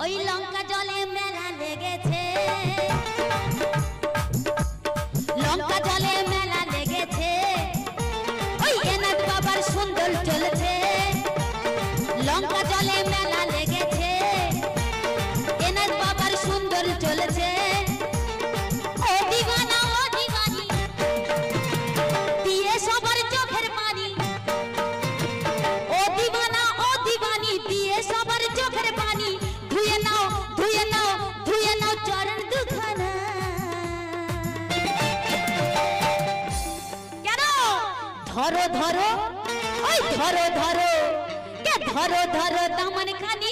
ওই লঙ্কা জলে মেলা লেগেছে, লঙ্কা জলে মেলা লেগেছে, ওই এনাথ বাবার সুন্দর চলছে। লঙ্কা জলে মেলা লেগেছে, এনাথ বাবার সুন্দর চলছে। ও দিওয়ানা ও দিওয়ানি দিয়ে সবার চোখের পানি, ও দিওয়ানা ও দিওয়ানি দিয়ে সবার চোখের পানি। ধুয়ে নাও ধুয়ে নাও ধুয়ে নাও চরণ দুখানা। কেন ধরো ধরো ওই ধরো ধরো কে ধরো ধরো দামন খানি